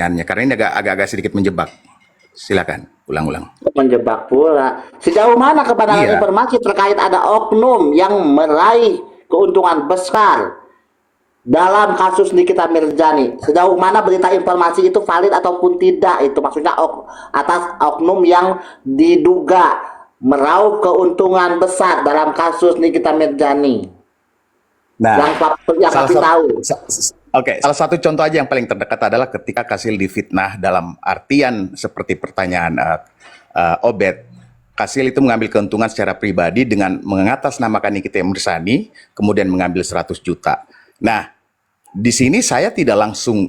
karena ini agak sedikit menjebak. Silakan, ulang-ulang. Menjebak pula. Sejauh mana kebenaran Iya. informasi terkait ada oknum yang meraih keuntungan besar dalam kasus Nikita Mirzani? Sejauh mana berita informasi itu valid ataupun tidak? Itu maksudnya atas oknum yang diduga meraup keuntungan besar dalam kasus Nikita Mirzani. Nah, Yang salah kami satu, tahu. Oke, salah satu contoh aja yang paling terdekat adalah ketika Kasil difitnah dalam artian seperti pertanyaan Obed. Kasil itu mengambil keuntungan secara pribadi dengan mengatasnamakan Nikita Mirzani, kemudian mengambil 100 juta. Nah, di sini saya tidak langsung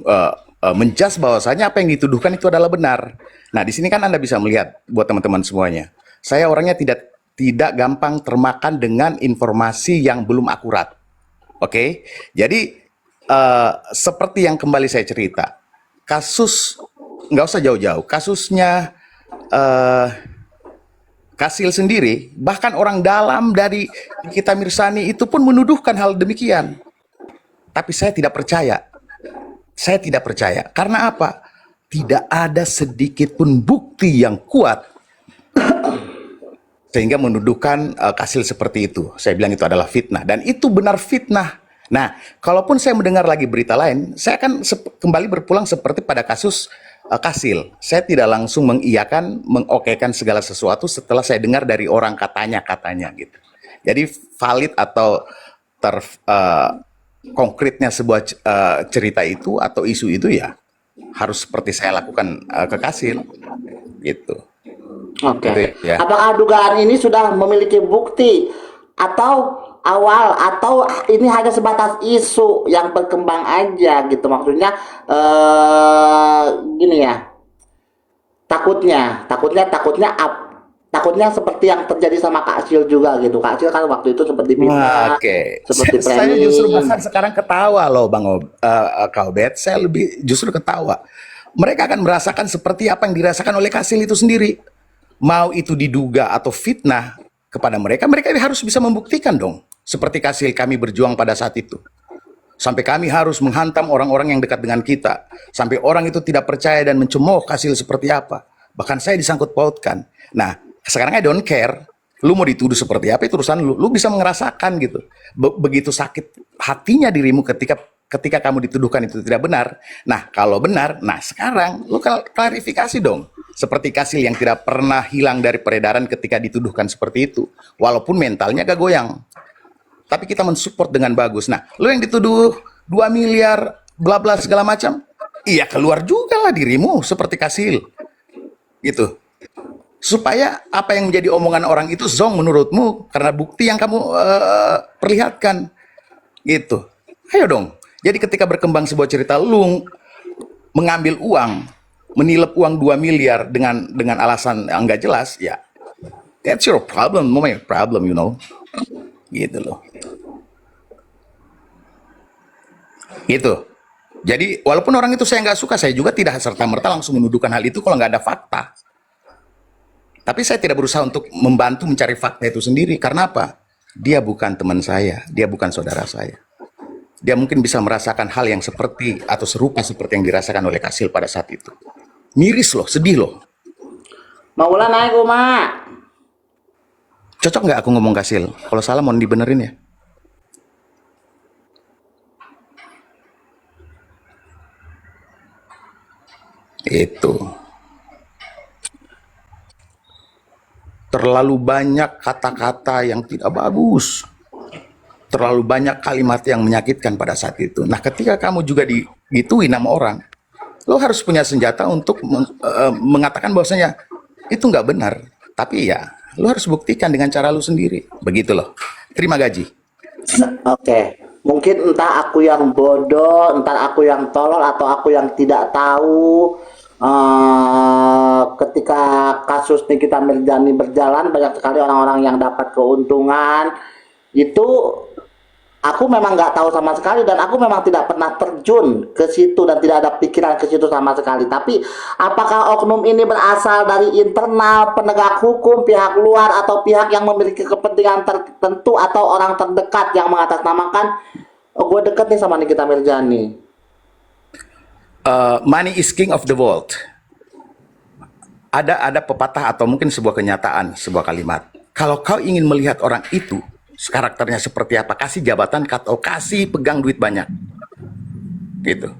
menjas bahwasanya apa yang dituduhkan itu adalah benar. Nah, di sini kan Anda bisa melihat buat teman-teman semuanya. Saya orangnya tidak gampang termakan dengan informasi yang belum akurat. Oke, jadi seperti yang kembali saya cerita, kasus nggak usah jauh-jauh, kasusnya Kasil sendiri, bahkan orang dalam dari Nikita Mirzani itu pun menuduhkan hal demikian. Tapi saya tidak percaya. Saya tidak percaya. Karena apa? Tidak ada sedikit pun bukti yang kuat sehingga menuduhkan Kasil seperti itu. Saya bilang itu adalah fitnah. Dan itu benar fitnah. Nah, kalaupun saya mendengar lagi berita lain, saya akan kembali berpulang seperti pada kasus Kasil. Saya tidak langsung mengiyakan, mengokekan segala sesuatu setelah saya dengar dari orang katanya gitu. Jadi valid atau konkretnya sebuah cerita itu atau isu itu ya harus seperti saya lakukan ke Kasil gitu. Oke. Gitu ya. Apakah dugaan ini sudah memiliki bukti atau awal atau ini hanya sebatas isu yang berkembang aja gitu? Maksudnya gini ya. Takutnya seperti yang terjadi sama Kak Sil juga gitu. Kak Sil kan waktu itu seperti fitnah, Oke, seperti saya justru framing. bahkan sekarang ketawa loh Kak Obed. Saya lebih justru ketawa. Mereka akan merasakan seperti apa yang dirasakan oleh Kasil itu sendiri. Mau itu diduga atau fitnah kepada mereka, mereka harus bisa membuktikan dong. Seperti Kasil kami berjuang pada saat itu. Sampai kami harus menghantam orang-orang yang dekat dengan kita. Sampai orang itu tidak percaya dan mencemooh Kasil seperti apa. Bahkan saya disangkut pautkan. Nah, sekarang I don't care. Lu mau dituduh seperti apa itu urusan lu. Lu bisa merasakan gitu. Begitu sakit hatinya dirimu ketika kamu dituduhkan itu tidak benar. Nah, kalau benar, nah sekarang lu klarifikasi dong. Seperti Kasil yang tidak pernah hilang dari peredaran ketika dituduhkan seperti itu. Walaupun mentalnya gak goyang. Tapi kita mensupport dengan bagus. Nah, lu yang dituduh 2 miliar, bla bla segala macam. Iya, keluar juga lah dirimu seperti Kasil. Gitu. Supaya apa yang menjadi omongan orang itu zong menurutmu karena bukti yang kamu perlihatkan. Gitu. Ayo dong. Jadi ketika berkembang sebuah cerita lu mengambil uang, menilep uang 2 miliar dengan alasan yang nggak jelas, ya that's your problem, not my problem, you know. Gitu loh. Gitu. Jadi walaupun orang itu saya nggak suka, saya juga tidak serta-merta langsung menuduhkan hal itu kalau nggak ada fakta. Tapi saya tidak berusaha untuk membantu mencari fakta itu sendiri. Karena apa? Dia bukan teman saya, dia bukan saudara saya. Dia mungkin bisa merasakan hal yang seperti atau serupa seperti yang dirasakan oleh Kasil pada saat itu. Miris loh, sedih loh. Maulah naik Uma. Cocok nggak aku ngomong Kasil? Kalau salah mohon dibenerin ya. Itu. Terlalu banyak kata-kata yang tidak bagus. Terlalu banyak kalimat yang menyakitkan pada saat itu. Nah, ketika kamu juga digituin sama orang, lo harus punya senjata untuk mengatakan bahwasanya itu nggak benar. Tapi ya, lo harus buktikan dengan cara lo sendiri. Begitu loh. Terima gaji. Oke. Mungkin entah aku yang bodoh, entah aku yang tolol atau aku yang tidak tahu. Ketika kasus Nikita Mirzani berjalan, banyak sekali orang-orang yang dapat keuntungan. Itu aku memang nggak tahu sama sekali dan aku memang tidak pernah terjun ke situ dan tidak ada pikiran ke situ sama sekali. Tapi apakah oknum ini berasal dari internal penegak hukum, pihak luar atau pihak yang memiliki kepentingan tertentu atau orang terdekat yang mengatasnamakan, oh gue deket nih sama Nikita Mirzani. Money is king of the world. Ada pepatah atau mungkin sebuah kenyataan, sebuah kalimat. Kalau kau ingin melihat orang itu karakternya seperti apa, kasih jabatan atau kasih pegang duit banyak, gitu.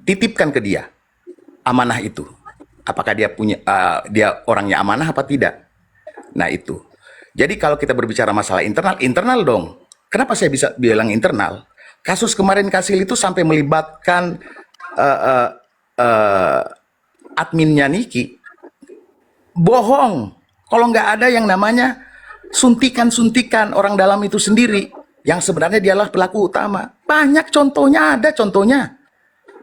Titipkan ke dia amanah itu. Apakah dia punya dia orangnya amanah apa tidak? Nah itu. Jadi kalau kita berbicara masalah internal, internal dong. Kenapa saya bisa bilang internal? Kasus kemarin Kasil itu sampai melibatkan uh, uh, uh, adminnya Niki. Bohong. Kalau nggak ada yang namanya suntikan-suntikan orang dalam itu sendiri, yang sebenarnya dialah pelaku utama. Banyak contohnya, ada contohnya.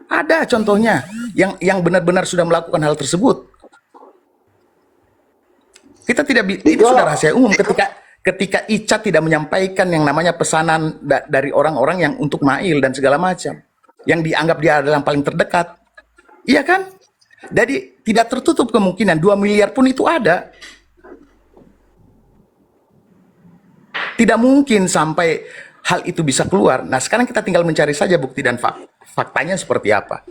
Ada contohnya yang benar-benar sudah melakukan hal tersebut. Kita tidak itu sudah rahasia umum ketika Ica tidak menyampaikan yang namanya pesanan dari orang-orang yang untuk Mail dan segala macam, yang dianggap dia adalah yang paling terdekat. Iya kan? Jadi tidak tertutup kemungkinan 2 miliar pun itu ada. Tidak mungkin sampai hal itu bisa keluar. Nah, sekarang kita tinggal mencari saja bukti dan faktanya seperti apa.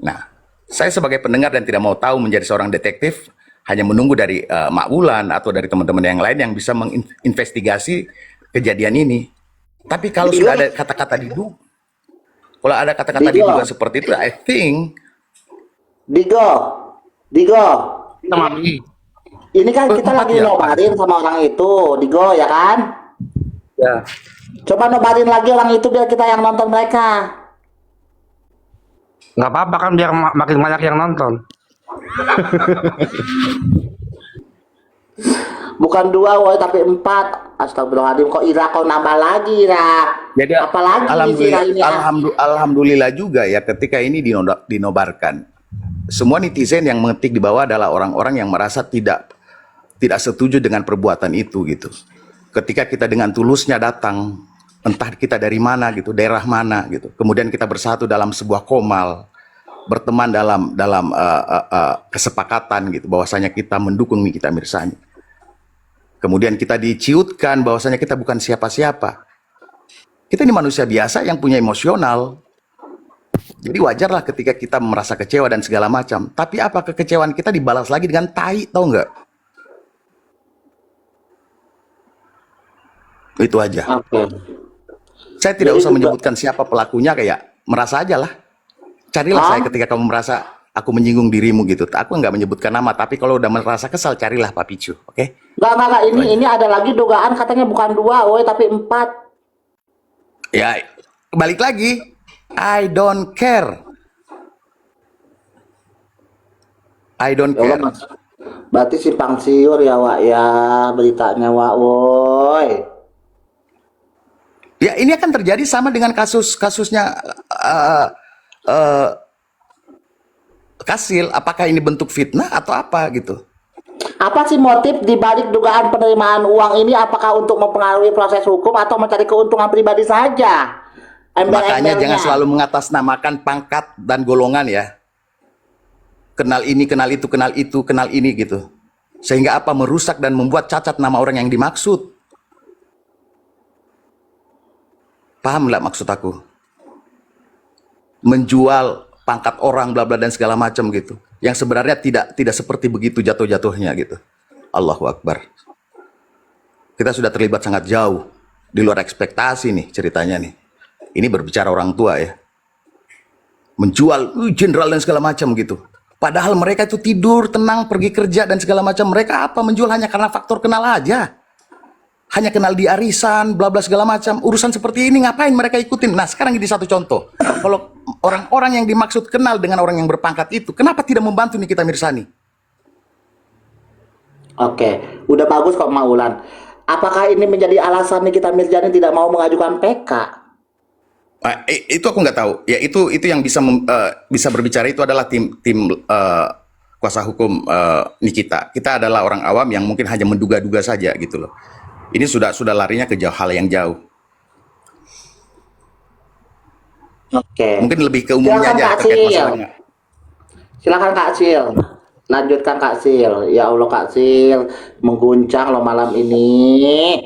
Nah, saya sebagai pendengar dan tidak mau tahu menjadi seorang detektif, hanya menunggu dari Mak Wulan atau dari teman-teman yang lain yang bisa menginvestigasi kejadian ini. Tapi kalau sudah ada kata-kata diduga, kalau ada kata-kata diduga seperti itu, I think Digo, Mami. ini kan kita lagi ya, nobarin sama orang itu, Digo, ya kan? Ya. Coba nobarin lagi orang itu biar kita yang nonton mereka. Nggak apa-apa kan biar makin banyak yang nonton. Bukan 2 woi tapi 4. Astagfirullahaladzim, kok Ira kau nambah lagi, Ira? jadi Apalagi alhamdulillah, Ira ini? alhamdulillah juga ya ketika ini dinobarkan. Semua netizen yang mengetik di bawah adalah orang-orang yang merasa tidak setuju dengan perbuatan itu gitu. Ketika kita dengan tulusnya datang, entah kita dari mana gitu, daerah mana gitu. Kemudian kita bersatu dalam sebuah komal, berteman dalam kesepakatan gitu bahwasanya kita mendukung Nikita Mirzani. Kemudian kita diciutkan bahwasanya kita bukan siapa-siapa. Kita ini manusia biasa yang punya emosional. Jadi wajarlah ketika kita merasa kecewa dan segala macam. Tapi apa kekecewaan kita dibalas lagi dengan tai, tau nggak? Itu aja. Oke. Saya tidak Jadi usah juga- menyebutkan siapa pelakunya, kayak merasa aja lah. Carilah saya ketika kamu merasa aku menyinggung dirimu gitu. Aku nggak menyebutkan nama, tapi kalau udah merasa kesal, carilah Pak Picu, oke? Nggak. Ini ada lagi dugaan katanya bukan 2 woi tapi 4. Ya, balik lagi. I don't care. I don't Ya Allah, care. Mas. Berarti simpang siur ya, Wak, ya beritanya, Wak, woi. Ya, ini akan terjadi sama dengan kasusnya Kasil. Apakah ini bentuk fitnah atau apa gitu? Apa sih motif dibalik dugaan penerimaan uang ini? Apakah untuk mempengaruhi proses hukum atau mencari keuntungan pribadi saja? Makanya Embel-embelnya. jangan selalu mengatasnamakan pangkat dan golongan ya. Kenal ini, kenal itu, kenal ini gitu. Sehingga apa? Merusak dan membuat cacat nama orang yang dimaksud. Paham nggak maksud aku? Menjual pangkat orang bla bla dan segala macam gitu. Yang sebenarnya tidak seperti begitu jatuh-jatuhnya gitu. Allahu Akbar. Kita sudah terlibat sangat jauh di luar ekspektasi nih ceritanya nih. Ini berbicara orang tua ya. Menjual jenderal dan segala macam gitu. Padahal mereka itu tidur, tenang, pergi kerja dan segala macam. Mereka apa? Menjual hanya karena faktor kenal aja. Hanya kenal di arisan, bla bla segala macam. Urusan seperti ini ngapain mereka ikutin? Nah, sekarang ini satu contoh. Kalau orang-orang yang dimaksud kenal dengan orang yang berpangkat itu, kenapa tidak membantu Nikita Mirzani? Oke, udah bagus kok, Mak Wulan. Apakah ini menjadi alasan Nikita Mirzani tidak mau mengajukan PK? Itu aku nggak tahu. Ya itu yang bisa berbicara itu adalah tim kuasa hukum Nikita. Kita adalah orang awam yang mungkin hanya menduga-duga saja gitu loh. Ini sudah larinya ke hal yang jauh. Oke. Mungkin lebih ke umumnya Silakan, aja Kak terkait Sil. masalahnya. Silakan Kak Sil. Lanjutkan Kak Sil. Ya Allah Kak Sil, mengguncang loh malam ini.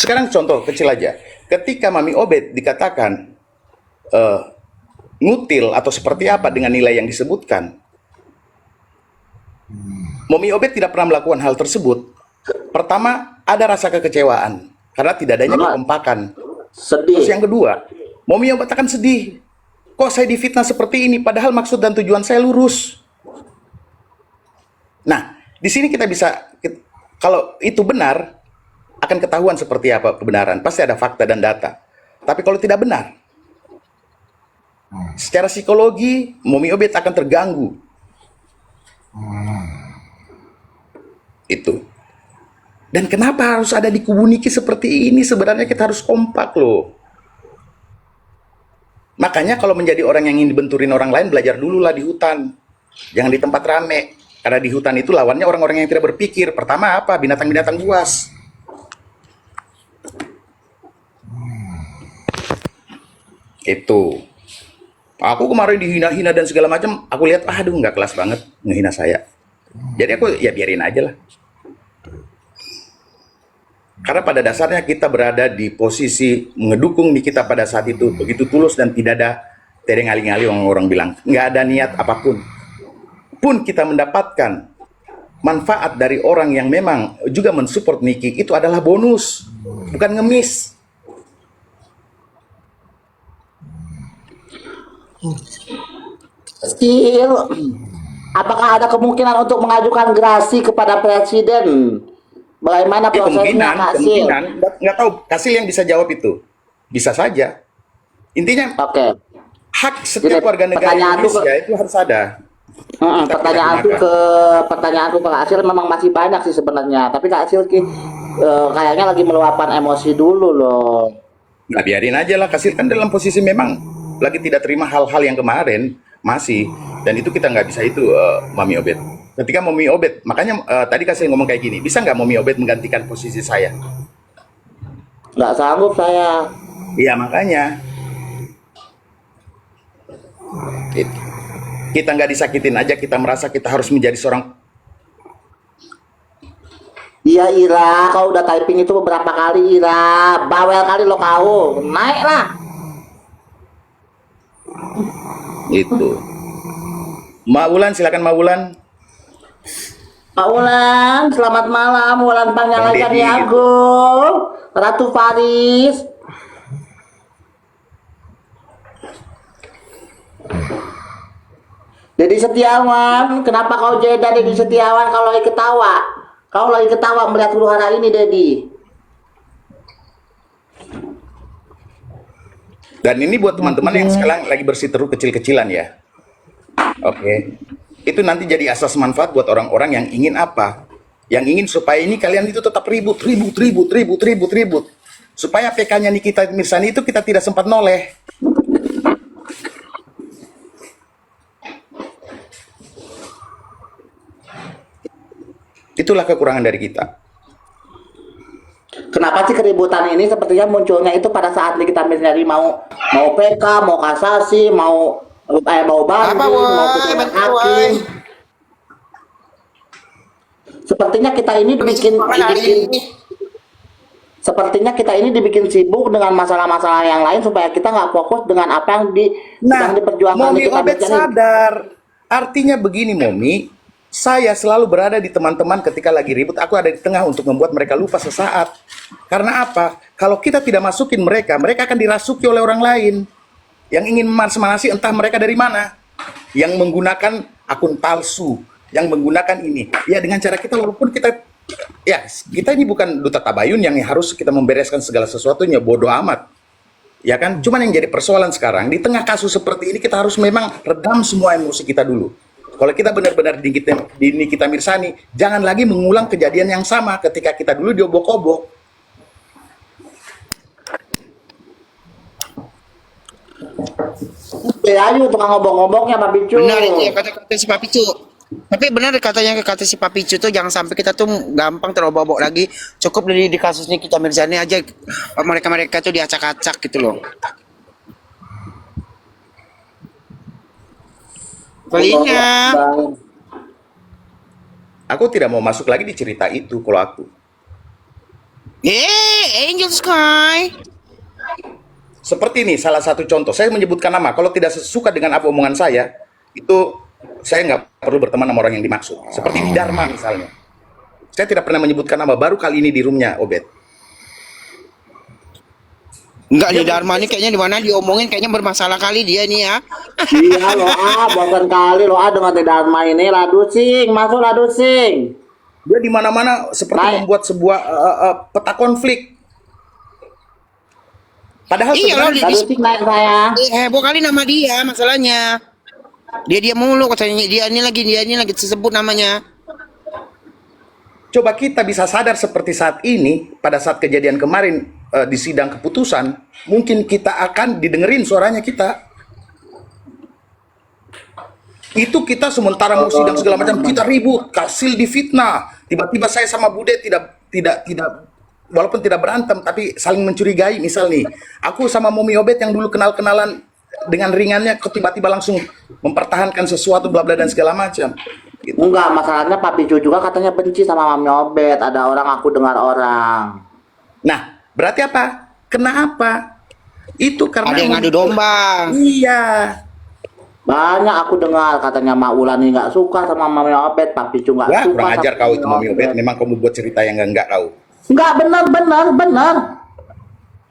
Sekarang contoh kecil aja. Ketika Mami Obed dikatakan eh, ngutil atau seperti apa dengan nilai yang disebutkan, Mami Obed tidak pernah melakukan hal tersebut. Pertama, ada rasa kekecewaan karena tidak adanya Mama, kekompakan. Terus sedih. yang kedua, Mami Obed akan sedih. Kok saya difitnah seperti ini padahal maksud dan tujuan saya lurus. Nah, di sini kita bisa kalau itu benar akan ketahuan seperti apa kebenaran. Pasti ada fakta dan data. Tapi kalau tidak benar, secara psikologi Mami Obed akan terganggu. Itu. Dan kenapa harus ada di kubu Niki seperti ini? Sebenarnya kita harus kompak loh. Makanya kalau menjadi orang yang ingin dibenturin orang lain, belajar dulu lah di hutan. Jangan di tempat rame. Karena di hutan itu lawannya orang-orang yang tidak berpikir. Pertama apa? Binatang-binatang buas. Itu. Aku kemarin dihina-hina dan segala macam. Aku lihat, aduh nggak kelas banget ngehina saya. Jadi aku ya biarin aja lah. Karena pada dasarnya kita berada di posisi mengedukung di kita pada saat itu begitu tulus dan tidak ada tereng aling-aling orang bilang nggak ada niat apapun. Pun kita mendapatkan manfaat dari orang yang memang juga mensupport Niki itu adalah bonus, bukan ngemis. Sil, apakah ada kemungkinan untuk mengajukan gerasi kepada presiden? Bagaimana Ya, prosesnya, Kak Sil? kemungkinan nggak tahu Kasil yang bisa jawab itu. Bisa saja. Intinya Oke. hak Jadi setiap warga negara pertanyaanku ke, Indonesia itu harus ada. Kita tidak pertanyaanku gunakan. ke pertanyaanku ke Kak Sil memang masih banyak sih sebenarnya. Tapi Kak Sil kayaknya lagi meluapkan emosi dulu loh. Nah, biarin aja lah. Kasil kan dalam posisi memang lagi tidak terima hal-hal yang kemarin masih. Dan itu kita nggak bisa itu, Mami Obed. Ketika Mami Obed, makanya tadi Kasil ngomong kayak gini, bisa nggak Mami Obed menggantikan posisi saya? Nggak sanggup saya. Iya, makanya. Itu. Kita nggak disakitin aja, kita merasa kita harus menjadi seorang. Iya Ira, kau udah typing itu beberapa kali Ira. Bawel kali lo kau. Naik lah. Itu. Maulan, silakan Maulan. Pak Ulan, selamat malam. Ulan Bang Panjang Deddy, gitu. Agung, Ratu Faris. Dedi Setiawan, kenapa kau jeda Dedi Setiawan kalau lagi ketawa? Kau lagi ketawa melihat huru hara ini Dedi. Dan ini buat teman-teman yang sekarang lagi bersiteru kecil-kecilan ya. Oke. Itu nanti jadi asas manfaat buat orang-orang yang ingin apa? Yang ingin supaya ini kalian itu tetap ribut. Supaya PK-nya Nikita Mirzani itu kita tidak sempat noleh. Itulah kekurangan dari kita. Kenapa sih keributan ini sepertinya munculnya itu pada saat Nikita Mirzani mau PK, mau kasasi, mau Apa banding, mau woi, putusan bentar hakim. woi. Sepertinya kita ini sepertinya kita ini dibikin sibuk dengan masalah-masalah yang lain supaya kita nggak fokus dengan apa yang sedang Nah, diperjuangkan Momi Nikita Obed Mirzani. sadar. Artinya begini, Momi. Saya selalu berada di teman-teman ketika lagi ribut. Aku ada di tengah untuk membuat mereka lupa sesaat. Karena apa? Kalau kita tidak masukin mereka, mereka akan dirasuki oleh orang lain. Yang ingin memanas-manasi entah mereka dari mana. Yang menggunakan akun palsu. Yang menggunakan ini. Ya dengan cara kita walaupun kita... Ya, kita ini bukan duta tabayun yang harus kita membereskan segala sesuatunya. Bodoh amat. Ya kan? Cuman yang jadi persoalan sekarang, di tengah kasus seperti ini kita harus memang redam semua emosi kita dulu. Kalau kita benar-benar di Nikita Mirzani, jangan lagi mengulang kejadian yang sama ketika kita dulu diobok-obok. Ayo tukang ngobong-ngobongnya Pak Bicu. Benar itu yang kata si Papicu. Tapi benar katanya kata si Papicu tuh jangan sampai kita tuh gampang terobok-obok lagi. Cukup di kasus Nikita Mirzani aja mereka tuh diacak-acak gitu loh. Soalnya Aku tidak mau masuk lagi di cerita itu kalau aku. Angel Sky. Seperti ini salah satu contoh. Saya menyebutkan nama. Kalau tidak suka dengan apa omongan saya, itu saya nggak perlu berteman sama orang yang dimaksud. Seperti di Dharma misalnya. Saya tidak pernah menyebutkan nama. Baru kali ini di roomnya Obed. Enggak, di Dharma nih kayaknya di mana diomongin kayaknya bermasalah kali dia nih ya. Iya lo bosan kali lo dengan di Dharma ini Ladu Sing, masuk Ladu Sing. Dia di mana-mana seperti Naik. membuat sebuah peta konflik. Padahal Iya loh, sebenarnya Ladu Sing naik sayang. heboh kali nama dia masalahnya. Dia mulu katanya dia ini lagi disebut namanya. coba kita bisa sadar seperti saat ini, pada saat kejadian kemarin di sidang keputusan, mungkin kita akan didengerin suaranya kita. Itu kita sementara mau sidang segala macam, kita ribut, Kasil difitnah. Tiba-tiba saya sama Bude tidak walaupun tidak berantem tapi saling mencurigai. Misal nih, aku sama Momi Obed yang dulu kenal-kenalan dengan ringannya, kok tiba-tiba langsung mempertahankan sesuatu bla bla dan segala macam. Gitu. Enggak, masalahnya Pak Picu juga katanya benci sama Mami Obed. Ada orang, aku dengar orang. Nah, berarti apa? Kenapa? Itu karena Ada yang ngadu domba. Iya. Banyak aku dengar katanya Mak Ulani nggak suka sama Mami Obed, Pak Picu nggak Wah, suka. kurang ajar sama kau itu Momi Obed. Obed. Memang kamu buat cerita yang enggak kau. Enggak, benar.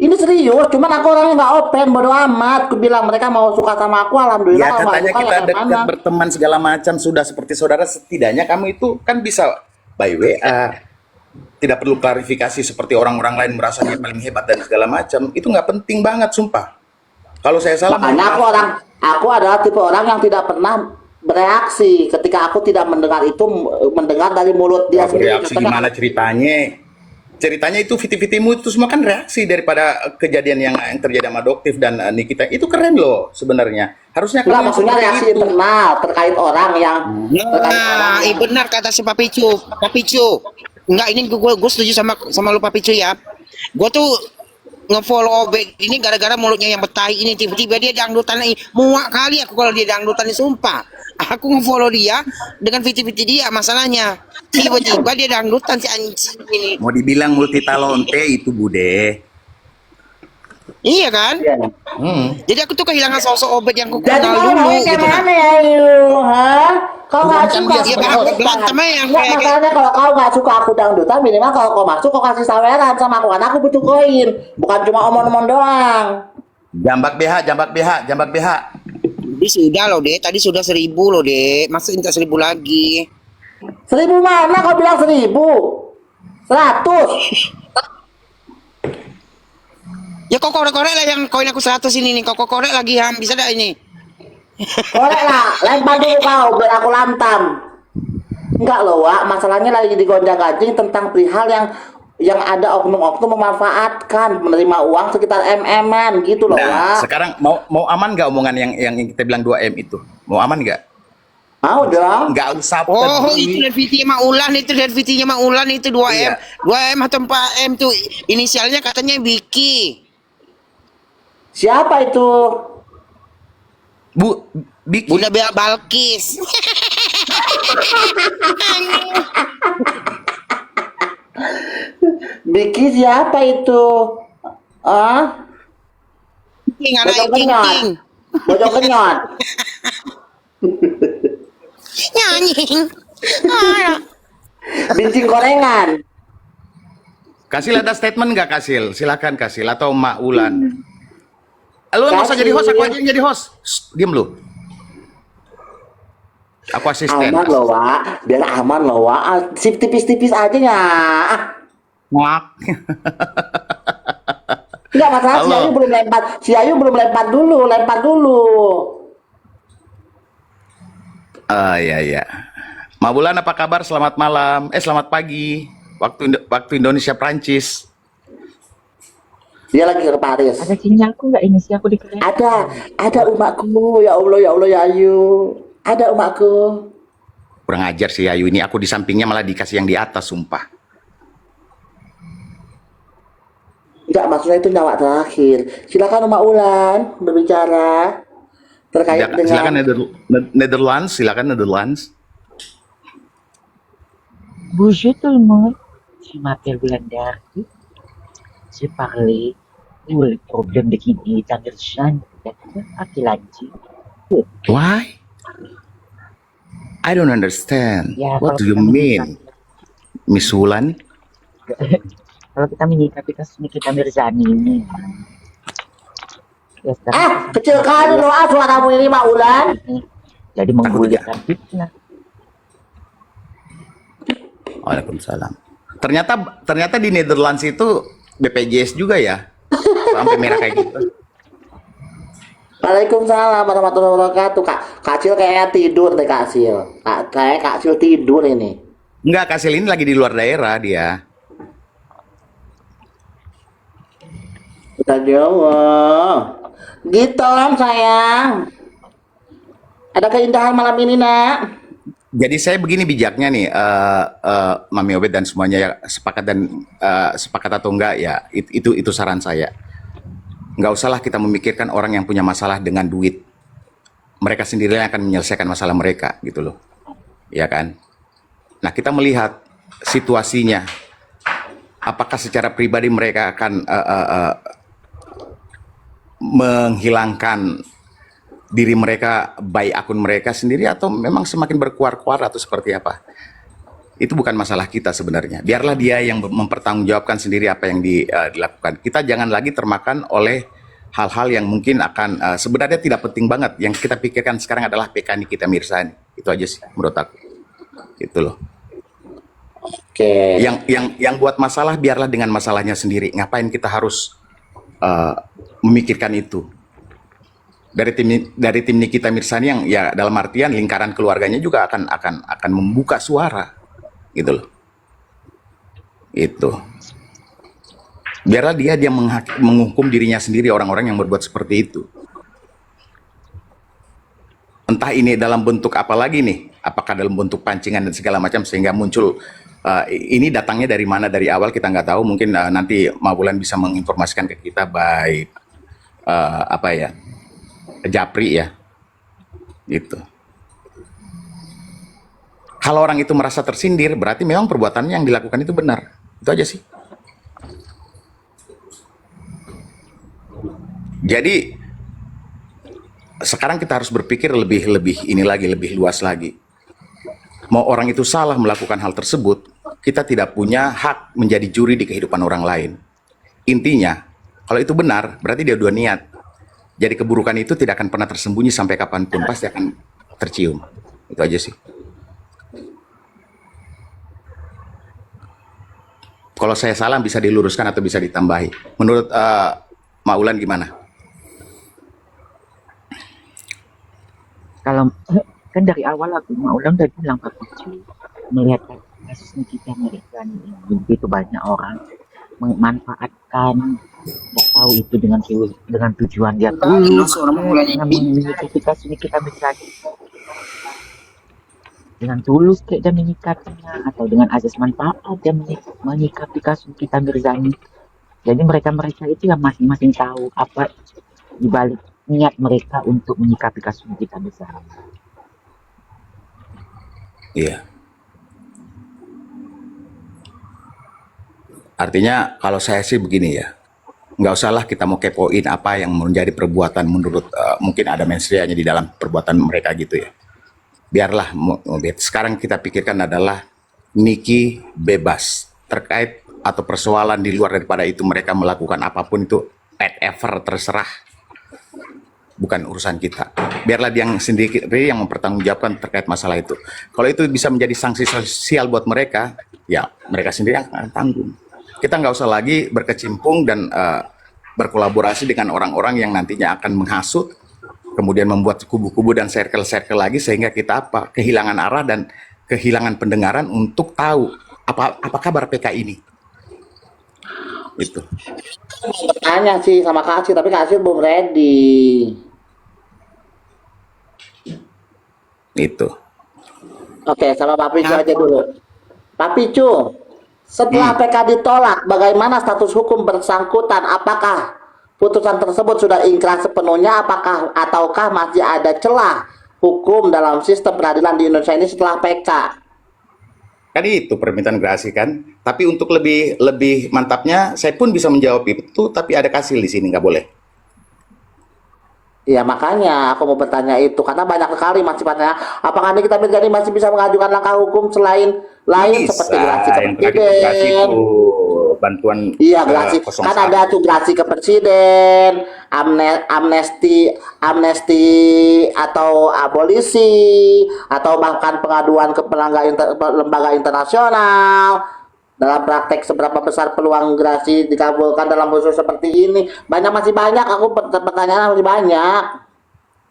Ini serius, cuman aku orangnya nggak open, bodo amat. Aku bilang mereka mau suka sama aku, alhamdulillah. Ya Kalau nggak katanya suka, kita ya dekat gimana? berteman segala macam sudah seperti saudara, setidaknya kamu itu kan bisa by WA, tidak perlu klarifikasi seperti orang-orang lain merasa dia paling hebat dan segala macam. Itu nggak penting banget, sumpah. Kalau saya salah, Makanya aku adalah tipe orang yang tidak pernah bereaksi ketika aku tidak mendengar itu, mendengar dari mulut dia sendiri. bereaksi Katanya, gimana ceritanya? Ceritanya itu viti-vitimu itu semua kan reaksi daripada kejadian yang terjadi sama Doktif dan Nikita. Itu keren loh sebenarnya. Harusnya Enggak, kamu maksudnya seperti reaksi itu. internal terkait orang yang Nah, benar kata si Papicu. Enggak, ini gue setuju sama lu Papicu ya. Gue tuh ngefollow Obed ini gara-gara mulutnya yang betahi ini, tiba-tiba dia dangdutan ini. Muak kali aku kalau dia dangdutan ini, sumpah. Aku ngefollow dia dengan viti-viti dia, masalahnya tiba-tiba dia dangdutan si anjing ini. Mau dibilang multi talente itu Bude. Iya kan? Iya. Jadi aku tuh kehilangan sosok Obed yang aku Jadi kenal kau dulu mau gitu kan. gimana ya Ayu? Hah? Kau nggak Bukan suka? biasa berantem aja yang Nggak, kayak- masalahnya kalau kau nggak suka aku dangdutan, minimal kalau kau masuk kau kasih saweran sama aku, karena aku butuh koin, bukan cuma omong-omong doang. Jambak BH. Tadi sudah loh dek, tadi sudah 1000 loh dek, masa minta 1000 lagi? 1000 mana kau bilang 1000? 100. Ya kok korek-korek lah yang koin aku 100 ini nih, kok korek lagi Ham, bisa dah ini? Boleh lah, lempar dulu kau biar aku lantam. Enggak loh, Wak. Masalahnya lagi digonjang-ganjing tentang perihal yang ada oknum-oknum memanfaatkan menerima uang sekitar MM-an gitu loh, Nah, Wak. sekarang mau aman nggak omongan yang kita bilang 2M itu? Mau aman nggak? Mau dong. Nggak usah Oh, peduli. itu dari VT-nya Maulan, itu dari VT-nya Maulan itu 2M. Iya. 2M atau 4M tuh inisialnya katanya Vicky. Siapa itu? Biki. Bunda Bea Balkis. Biki siapa itu? Ah? King, anak Bojong King kenyot. King. Bojong kenyot. Nyanyi. Bincing gorengan. Kasil ada statement nggak Kasil? Silakan Kasil atau Mak Ulan. Lu nggak usah Kasil. jadi host, aku aja yang jadi host. Shh, diem lu. Aku asisten. Aman loh, Wak. Biar aman loh, Wak. Ah, sip tipis-tipis aja ya. Ah. Ngak. Enggak masalah, si Halo. Ayu belum lempar. Si Ayu belum lempar dulu. Iya. Mak Bulan apa kabar? Selamat malam. Selamat pagi. Waktu Indonesia Prancis. Dia lagi ke Paris. Ada sinyalku nggak ini sih aku di kereta? Ada umatku. Ya Allah ya Ayu. Ada umatku. Kurang ajar sih Ayu ini. Aku di sampingnya malah dikasih yang di atas, sumpah. Enggak, maksudnya itu nyawa terakhir. Silakan Umak Ulan berbicara terkait Silakan dengan Netherlands. Silakan Netherlands. Bonjour tout le monde. Je m'appelle Wulandari. je parlais où le problème de kini Tangersan dan laki-laki. Why? I don't understand. Ya What kalau do you kita mean, Miss Wulan? kalau kita menyikapi kasus Nikita Mirzani ini, ya sekarang kita Kecil sama-sama kali lihat doa suaramu ini Mak Ulan. ini. Jadi Takut menggulirkan fitnah. Waalaikumsalam. Ternyata di Netherlands itu BPJS juga ya, sampai merah kayak gitu. Waalaikumsalam warahmatullahi wabarakatuh. Kak Sil kayaknya tidur deh Kak Sil. Kayak Kak Sil tidur ini. Enggak, Kasil ini lagi di luar daerah dia. Kita jawab. Gitu Om sayang. Ada keindahan malam ini nak. Jadi saya begini bijaknya nih, Mami Obed dan semuanya ya sepakat atau enggak ya itu saran saya. Nggak usahlah kita memikirkan orang yang punya masalah dengan duit. Mereka sendiri yang akan menyelesaikan masalah mereka gitu loh, ya kan? Nah kita melihat situasinya, apakah secara pribadi mereka akan menghilangkan diri mereka by akun mereka sendiri atau memang semakin berkuar-kuar atau seperti apa? Itu bukan masalah kita sebenarnya. Biarlah dia yang mempertanggungjawabkan sendiri apa yang dilakukan. Kita jangan lagi termakan oleh hal-hal yang mungkin akan sebenarnya tidak penting banget. Yang kita pikirkan sekarang adalah PK Nikita Mirzani. Itu aja sih menurut aku. Itu loh. Oke. Yang buat masalah biarlah dengan masalahnya sendiri. Ngapain kita harus memikirkan itu? Dari tim Nikita Mirzani yang ya dalam artian lingkaran keluarganya juga akan membuka suara gitu loh. Itu biarlah dia menghukum dirinya sendiri, orang-orang yang berbuat seperti itu. Entah ini dalam bentuk apa lagi nih, apakah dalam bentuk pancingan dan segala macam sehingga muncul ini datangnya dari mana, dari awal kita nggak tahu. Mungkin nanti Mabulan bisa menginformasikan ke kita by apa ya, Japri ya, gitu. Kalau orang itu merasa tersindir, berarti memang perbuatannya yang dilakukan itu benar. Itu aja sih. Jadi sekarang kita harus berpikir lebih luas lagi. Mau orang itu salah melakukan hal tersebut, kita tidak punya hak menjadi juri di kehidupan orang lain. Intinya, kalau itu benar, berarti dia dua niat. Jadi keburukan itu tidak akan pernah tersembunyi sampai kapanpun, pasti akan tercium. Itu aja sih. Kalau saya salah bisa diluruskan atau bisa ditambahi. Menurut Maulan gimana? Kalau kan dari awal aku mau ulang udah bilang Pak Picu, melihat kasus Nikita Mirzani ini begitu banyak orang memanfaatkan, nggak tahu itu dengan tujuan dia tulus dengan menyikapi kasus Nikita Mirzani, dengan tulus kayak dia menyikapinya atau dengan asas manfaat dia menyikapi kasus Nikita Mirzani. Jadi mereka itu yang masing-masing tahu apa dibalik niat mereka untuk menyikapi kasus Nikita Mirzani. Iya. Artinya kalau saya sih begini ya, nggak usahlah kita mau kepoin apa yang menjadi perbuatan menurut mungkin ada mensrianya di dalam perbuatan mereka gitu ya. Biarlah, sekarang kita pikirkan adalah Niki bebas terkait atau persoalan di luar daripada itu mereka melakukan apapun itu whatever terserah, bukan urusan kita. Biarlah dia yang sendiri yang mempertanggungjawabkan terkait masalah itu. Kalau itu bisa menjadi sanksi sosial buat mereka, ya mereka sendiri yang akan tanggung. Kita nggak usah lagi berkecimpung dan berkolaborasi dengan orang-orang yang nantinya akan menghasut, kemudian membuat kubu-kubu dan circle-circle lagi sehingga kita kehilangan arah dan kehilangan pendengaran untuk tahu apa kabar PK ini. Itu. Bertanya sih sama Kak Sil, tapi Kak Sil belum ready. Itu. Oke, sama Pak Picu aja dulu. Pak Picu, setelah PK ditolak, bagaimana status hukum bersangkutan? Apakah putusan tersebut sudah ingkrah sepenuhnya? Ataukah masih ada celah hukum dalam sistem peradilan di Indonesia ini setelah PK? Kan itu permintaan gerasi kan. Tapi untuk lebih lebih mantapnya, saya pun bisa menjawab itu, tapi ada kasil di sini nggak boleh. Ya makanya aku mau bertanya itu karena banyak sekali masih bertanya apakah Nikita Mirzani masih bisa mengajukan langkah hukum selain lain seperti Bisa, gerasi ke yang terakhir itu gerasi presiden. itu bantuan Iya gerasi kan 01. ada tuh gerasi ke presiden, amnesti amnesti atau abolisi atau bahkan pengaduan ke lembaga internasional. Dalam praktek seberapa besar peluang gerasi dikabulkan dalam khusus seperti ini? Masih banyak aku pertanyaan masih banyak.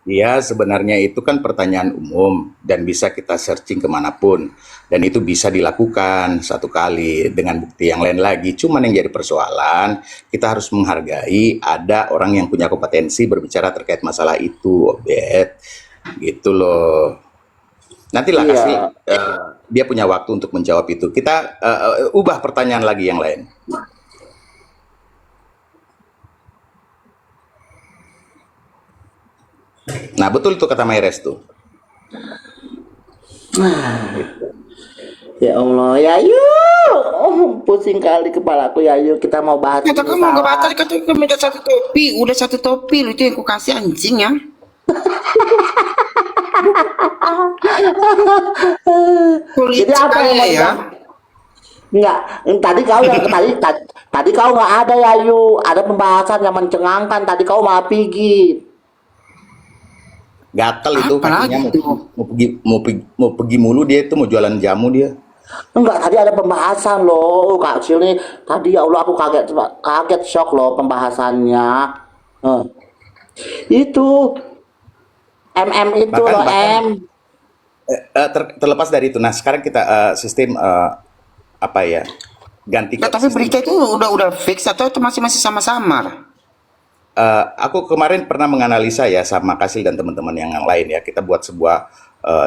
Iya, sebenarnya itu kan pertanyaan umum dan bisa kita searching kemanapun. Dan itu bisa dilakukan satu kali dengan bukti yang lain lagi. Cuman yang jadi persoalan, kita harus menghargai ada orang yang punya kompetensi berbicara terkait masalah itu, Obet. Gitu loh. Nantilah kasih Iya. dia punya waktu untuk menjawab itu. Kita ubah pertanyaan lagi yang lain. Nah, betul tuh kata Mayres tuh. Ya Allah, ya yuk. Pusing kali kepalaku ya yuk. Kita mau bahas Kata ini kamu nggak salah. batal, kata kamu minta satu topi, udah satu topi lu itu yang ku kasih anjing ya. Sulit Jadi apa sekali yang mau ya. dibahas? Enggak, tadi kau yang tadi kau nggak ada ya yuk. Ada pembahasan yang mencengangkan. Tadi kau malah pergi. Gatel itu Apa lagi kakinya mau, tuh? mau pergi mulu dia itu mau jualan jamu dia. Enggak, tadi ada pembahasan loh, Kak Sil nih. Tadi ya Allah aku kaget shock loh pembahasannya. Eh, Itu itu Bahkan loh bahkan M. terlepas dari itu. Nah, sekarang kita sistem apa ya? Ganti Nah, ke tapi sistem. berita itu udah fix atau itu masih samar-samar? Aku kemarin pernah menganalisa ya sama Kasil dan teman-teman yang lain ya. Kita buat sebuah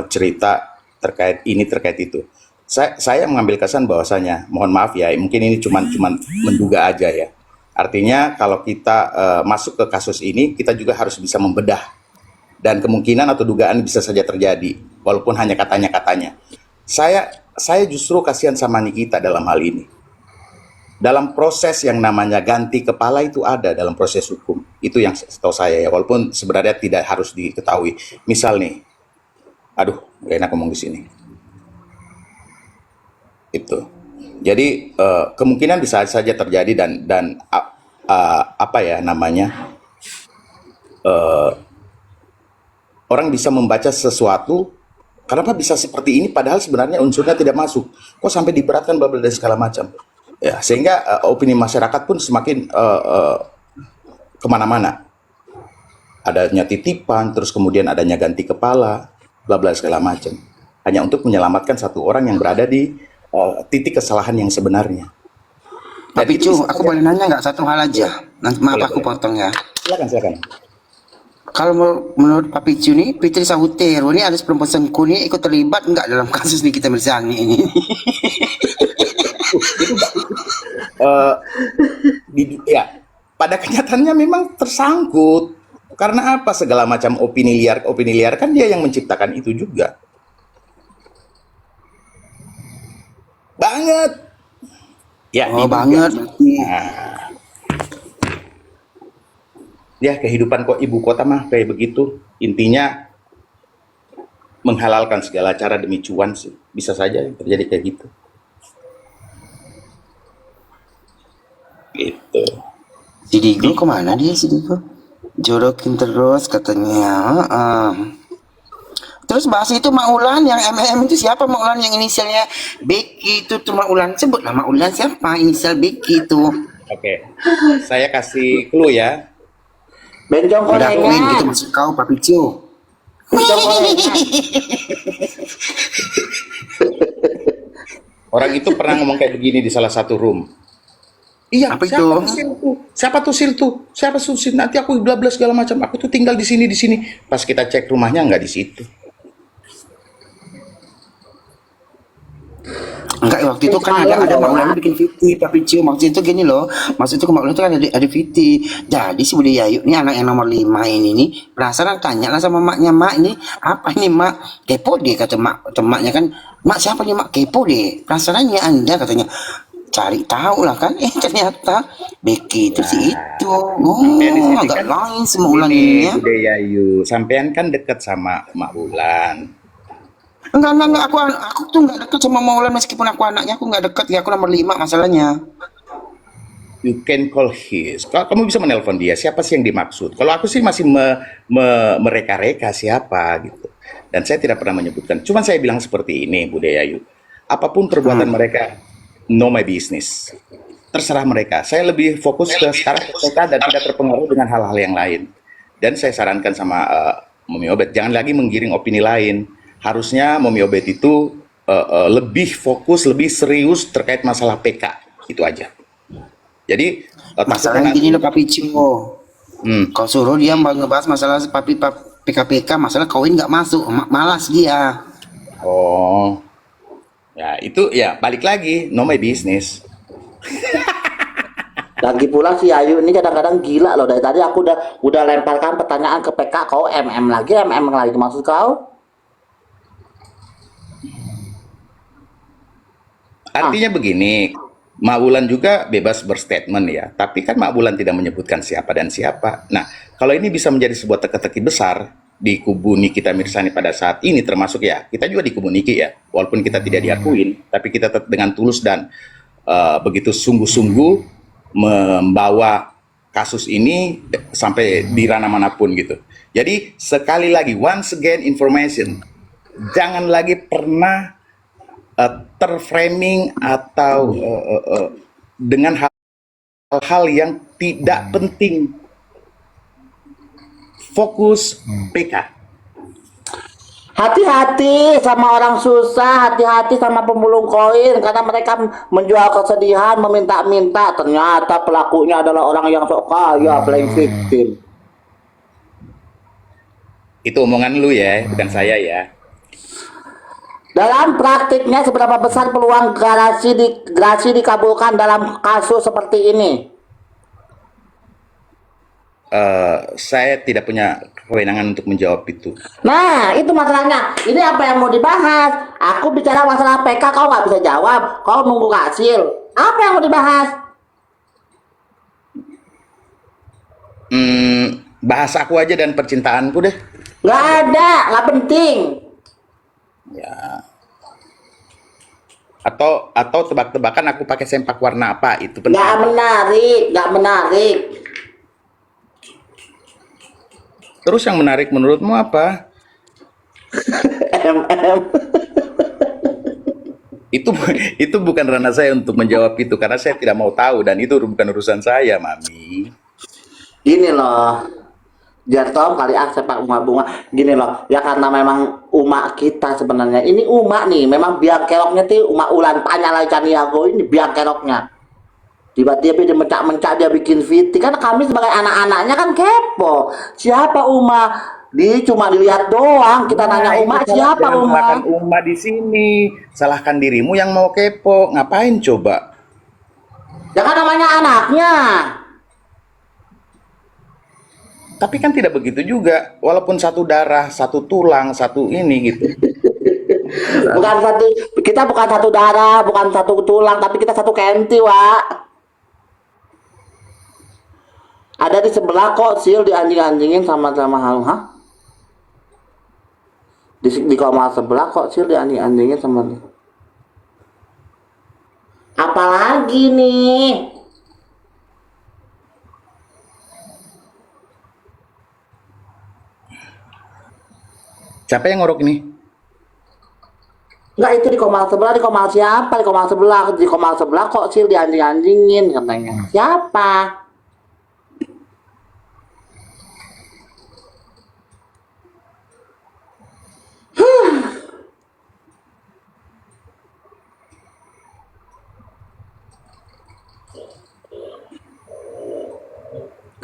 cerita terkait ini terkait itu. Saya mengambil kesan bahwasanya, mohon maaf ya, mungkin ini cuman menduga aja ya. Artinya kalau kita masuk ke kasus ini, kita juga harus bisa membedah dan kemungkinan atau dugaan bisa saja terjadi, walaupun hanya katanya-katanya. Saya justru kasihan sama Nikita dalam hal ini. Dalam proses yang namanya ganti kepala itu ada dalam proses hukum. Itu yang setahu saya ya, walaupun sebenarnya tidak harus diketahui. Misal nih, aduh, gak enak ngomong di sini. Itu. Jadi kemungkinan bisa saja terjadi dan apa ya namanya, orang bisa membaca sesuatu. Kenapa bisa seperti ini padahal sebenarnya unsurnya tidak masuk? Kok sampai diberatkan bla bla dan segala macam? Ya, sehingga opini masyarakat pun semakin kemana-mana. Adanya titipan, terus kemudian adanya ganti kepala, bla bla segala macam. Hanya untuk menyelamatkan satu orang yang berada di titik kesalahan yang sebenarnya. Dan Tapi itu bisa Cu, aku saja. boleh nanya nggak satu hal aja? Nanti maaf Boleh, aku boleh. potong ya. Silakan. Kalau menurut Pak Picu nih, Fitri Sahutero ini ada perempuan sengku nih ikut terlibat nggak dalam kasus Nikita Mirzani ini? Eh, ya, pada kenyataannya memang tersangkut. Karena apa? Segala macam opini liar kan dia yang menciptakan itu juga. Banget. Ya, Oh diduga. banget berarti. Ya, kehidupan kok ibu kota mah kayak begitu. Intinya menghalalkan segala cara demi cuan sih. Bisa saja terjadi kayak gitu. Gitu. Si Digo kemana dia si Digo? Jodokin terus katanya. Terus bahas itu Maulan yang MM itu siapa Maulan yang inisialnya Becky itu tuh Maulan, sebut nama Maulan siapa inisial Becky itu. Oke. Saya kasih clue ya. Benjong Udah Queen gorengan. gitu maksud kau Pak Picu. Benjong gorengan. Orang itu pernah ngomong kayak begini di salah satu room. Iya, Apa siapa itu? tuh Sil tuh? Siapa tuh Sil tuh? Siapa tuh Sil? Nanti aku bla bla segala macam. Aku tuh tinggal di sini di sini. Pas kita cek rumahnya nggak di situ. Enggak, waktu itu kan ada Maulan bikin VT Pak Picu. Maksud itu gini loh. Maksud itu ke Maulan itu kan ada VT. Jadi si Budi Yayu ini anak yang nomor 5 ini nih penasaran tanya lah sama maknya, mak ini apa ini mak? Kepo dia kata maknya kan Mak siapa nih mak, kepo deh, penasarannya Anda katanya, cari tahu lah kan, ternyata Becky itu si itu. Sampean di sini Agak kan lain semua Ulan ini ini ya. budaya Yu. Sampean kan dekat sama Mak Wulan. Enggak, aku tuh nggak dekat sama Maulan, meskipun aku anaknya, aku nggak dekat ya, aku nomor 5 masalahnya. You can call his. Kalau kamu bisa menelpon dia, siapa sih yang dimaksud? Kalau aku sih masih mereka-reka siapa gitu. Dan saya tidak pernah menyebutkan. Cuman saya bilang seperti ini, Budaya Yu. Apapun perbuatan mereka, no my business. Terserah mereka. Saya lebih fokus ke sekarang ke mereka dan tidak terpengaruh dengan hal-hal yang lain. Dan saya sarankan sama Momi Obet, jangan lagi menggiring opini lain. Harusnya Momi Obet itu lebih fokus, lebih serius terkait masalah PK. Itu aja. Jadi Masalahnya gini loh Papi Cio. Hmm. Kau suruh dia ngebahas masalah PKPK, masalah kawin nggak masuk, malas dia. Oh, ya itu ya balik lagi, no my business. Lagi pula si Ayu ini kadang-kadang gila loh. Dari tadi aku udah lemparkan pertanyaan ke PK, kau MM lagi maksud kau? Artinya begini, Mak Wulan juga bebas berstatement ya, tapi kan Mak Wulan tidak menyebutkan siapa dan siapa. Nah, kalau ini bisa menjadi sebuah teka-teki besar di kubu Nikita Mirzani pada saat ini, termasuk ya, kita juga di kubu Niki ya, walaupun kita tidak diakuin, tapi kita tetap dengan tulus dan begitu sungguh-sungguh membawa kasus ini sampai di ranah manapun gitu. Jadi sekali lagi, once again information, jangan lagi pernah terframing atau dengan hal-hal yang tidak penting. Fokus PK. Hati-hati sama orang susah, hati-hati sama pemulung koin karena mereka menjual kesedihan, meminta-minta. Ternyata pelakunya adalah orang yang sok kaya, playing victim. Itu omongan lu ya, bukan saya ya. Dalam praktiknya seberapa besar peluang gerasi dikabulkan dalam kasus seperti ini? Saya tidak punya kewenangan untuk menjawab itu. Nah, itu masalahnya. Ini apa yang mau dibahas? Aku bicara masalah PK, kau nggak bisa jawab. Kau nunggu hasil. Apa yang mau dibahas? Bahas aku aja dan percintaanku deh. Nggak ada, nggak penting. Ya. Atau tebak-tebakan aku pakai sempak warna apa, itu penting. Nggak menarik, nggak menarik. Terus yang menarik menurutmu apa? MM. Itu bukan ranah saya untuk menjawab itu karena saya tidak mau tahu dan itu bukan urusan saya, Mami. Gini loh, Jartom kali sepak bunga-bunga. Gini loh, ya karena memang umat kita sebenarnya. Ini umat nih, memang biang keroknya tuh umat ulan panyalai caniago ini biang keroknya. Tiba-tiba dia mencak-mencak, dia bikin VT. Kan kami sebagai anak-anaknya kan kepo. Siapa Uma? Dia cuma dilihat doang. Kita nanya Uma, siapa Uma? Salahkan Uma di sini. Salahkan dirimu yang mau kepo. Ngapain coba? Ya kan namanya anaknya. Tapi kan tidak begitu juga. Walaupun satu darah, satu tulang, satu ini gitu. Bukan satu, kita bukan satu darah, bukan satu tulang, tapi kita satu kenti, Wak. Ada di sebelah kok, Sil, dianjing-anjingin sama-sama hal, ha? Di kamar sebelah kok, Sil, dianjing-anjingin sama dia. Apalagi nih? Siapa yang ngorok ini? Enggak, itu di kamar sebelah, di kamar siapa? Di kamar sebelah kok, Sil, dianjing-anjingin katanya. Siapa?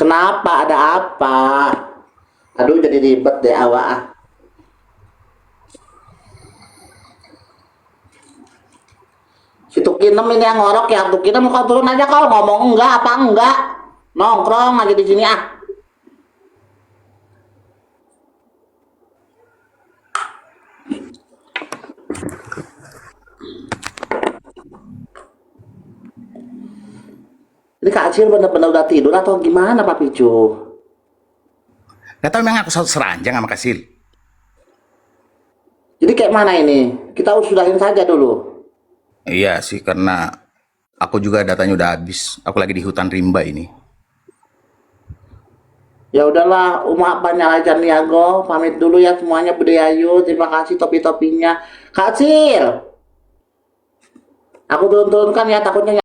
Kenapa? Ada apa? Aduh, jadi ribet deh awak. Si Tukinem ini yang ngorok ya. Tukinem kau turun aja kau ngomong enggak apa enggak. Nongkrong lagi di sini ah. Ini Kak Acil bener-bener udah tidur atau gimana Pak Picu? Gak tahu memang aku seranjang sama Kasil. Jadi kayak mana ini? Kita usudahin saja dulu. Iya sih, karena aku juga datanya udah habis. Aku lagi di hutan rimba ini. Ya udahlah, Uma banyak aja Niago. Pamit dulu ya semuanya, Budayayu. Terima kasih topi-topinya. Kak Acil, aku turun-turunkan ya, takutnya